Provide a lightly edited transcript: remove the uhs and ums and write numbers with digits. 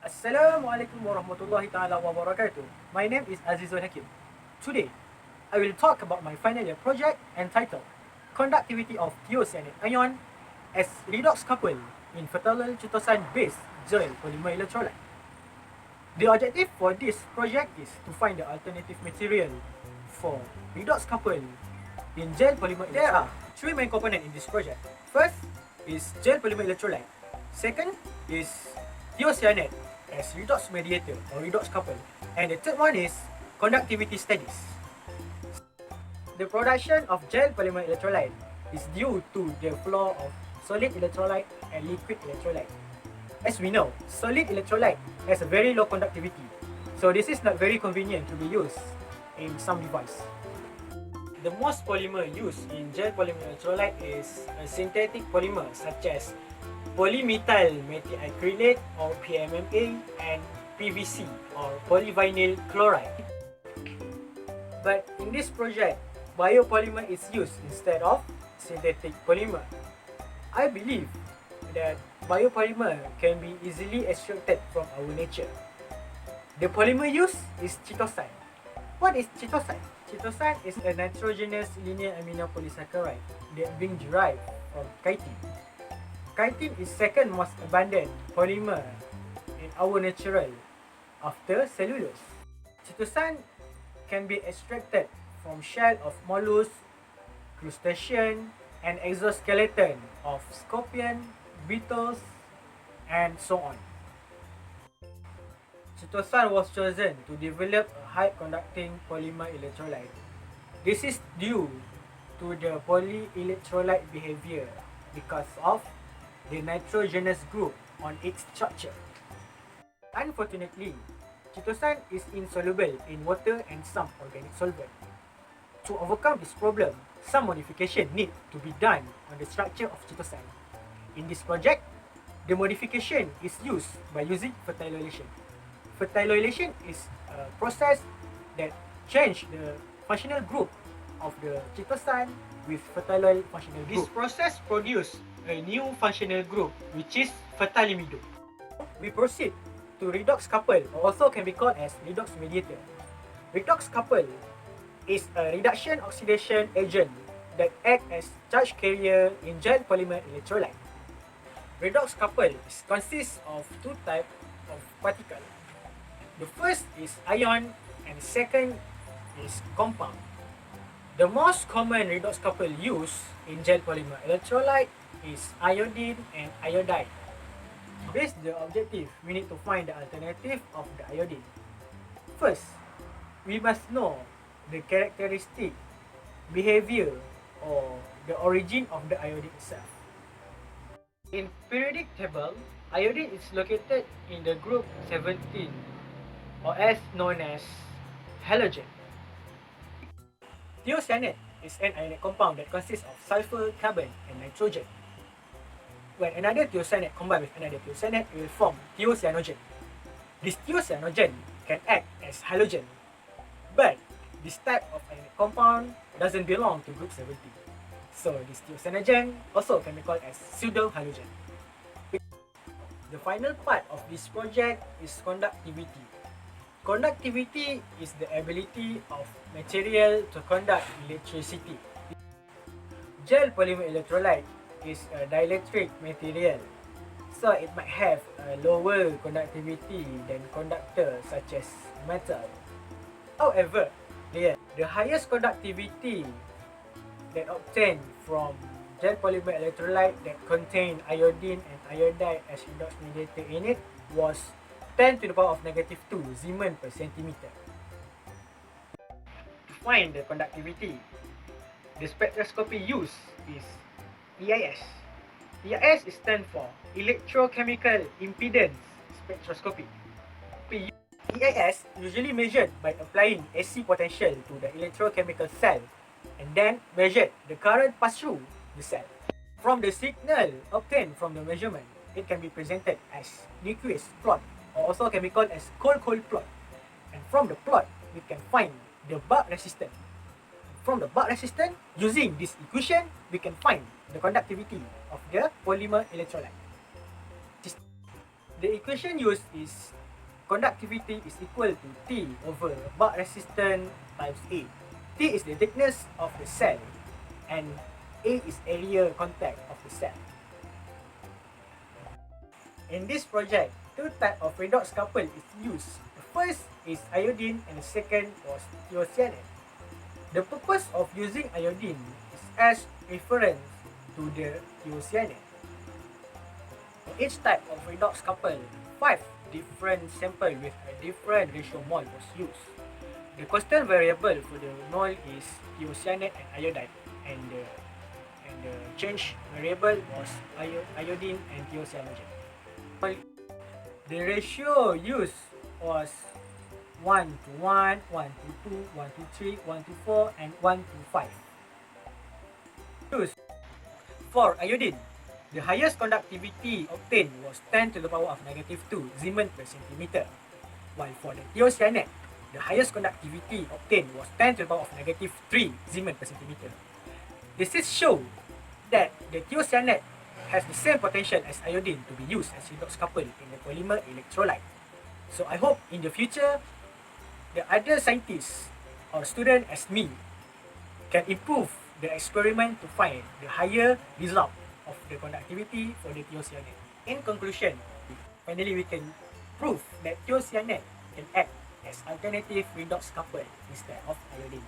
Assalamualaikum warahmatullahi ta'ala wabarakatuh. My name is Azizul Hakim. Today, I will talk about my final year project entitled Conductivity of Thiocyanate Ion as Redox Couple in Phthaloyl Chitosan based Gel Polymer Electrolyte. The objective for this project is to find the alternative material for Redox Couple in Gel Polymer Electrolyte. There are three main components in this project. First is Gel Polymer Electrolyte. Second is thiocyanate as redox mediator or redox couple, and the third one is conductivity studies. The production of gel polymer electrolyte is due to the flow of solid electrolyte and liquid electrolyte. As we know, solid electrolyte has a very low conductivity, so this is not very convenient to be used in some device. The most polymer used in gel polymer electrolyte is a synthetic polymer such as polymethyl methacrylate or PMMA and PVC or polyvinyl chloride. But in this project, biopolymer is used instead of synthetic polymer. I believe that biopolymer can be easily extracted from our nature. The polymer used is chitosan. What is chitosan? Chitosan is a nitrogenous linear aminopolysaccharide that being derived from chitin. Chitin is second most abundant polymer in our natural after cellulose. Chitosan can be extracted from shell of mollusk, crustacean, and exoskeleton of scorpion, beetles, and so on. Chitosan was chosen to develop a high-conducting polymer electrolyte. This is due to the polyelectrolyte behavior because of the nitrogenous group on its structure. Unfortunately, chitosan is insoluble in water and some organic solvent. To overcome this problem, some modification need to be done on the structure of chitosan. In this project, the modification is used by using phthaloylation. Phthaloylation is a process that changes the functional group of the chitosan with phthalol functional group. This process produces a new functional group which is phthalimido. We proceed to redox couple, or also can be called as redox mediator. Redox couple is a reduction oxidation agent that acts as charge carrier in gel polymer electrolyte. Redox couple consists of two types of particle. The first is ion and the second is compound. The most common redox couple used in gel polymer electrolyte is iodine and iodide. Based the objective, we need to find the alternative of the iodine. First, we must know the characteristic, behavior, or the origin of the iodine itself. In periodic table, iodine is located in the group 17, or as known as halogen. Thiocyanate is an ionic compound that consists of sulfur, carbon, and nitrogen. When another thiocyanate combines with another thiocyanate, it will form thiocyanogen. This thiocyanogen can act as halogen, but this type of ionic compound doesn't belong to group 17. So this thiocyanogen also can be called as pseudo-halogen. The final part of this project is conductivity. Conductivity is the ability of material to conduct electricity. Gel polymer electrolyte is a dielectric material, so it might have a lower conductivity than conductor such as metal. However, the highest conductivity that obtained from gel polymer electrolyte that contain iodine and iodide as redox mediator in it was 10 to the power of negative 2 Siemens per centimeter. To find the conductivity, the spectroscopy used is EIS. EIS stands for Electrochemical Impedance Spectroscopy. EIS usually measured by applying AC potential to the electrochemical cell and then measured the current passed through the cell. From the signal obtained from the measurement, it can be presented as Nyquist plot, or also can be called as cold plot. And from the plot, we can find the buck resistance. From the buck resistance, using this equation, we can find the conductivity of the polymer electrolyte. The equation used is conductivity is equal to T over bulk resistance times A. T is the thickness of the cell and A is area contact of the cell. In this project, two types of redox couple is used. The first is iodine and the second was thiocyanate. The purpose of using iodine is as reference to the thiocyanate. For each type of redox couple, 5 different samples with a different ratio mole was used. The constant variable for the mole is thiocyanate and iodide, and the change variable was iodine and thiocyanogen. The ratio used was 1 to 1, 1 to 2, 1 to 3, 1 to 4, and 1 to 5. Used for iodine, the highest conductivity obtained was 10 to the power of negative 2 Siemens per centimeter, while for the thiocyanate, the highest conductivity obtained was 10 to the power of negative 3 Siemens per centimeter. This is show that the thiocyanate has the same potential as iodine to be used as redox couple in the polymer electrolyte. So I hope in the future, the other scientists or students as me can improve the experiment to find the higher result of the conductivity for the thiocyanate. In conclusion, finally we can prove that thiocyanate can act as alternative redox couple instead of iodine.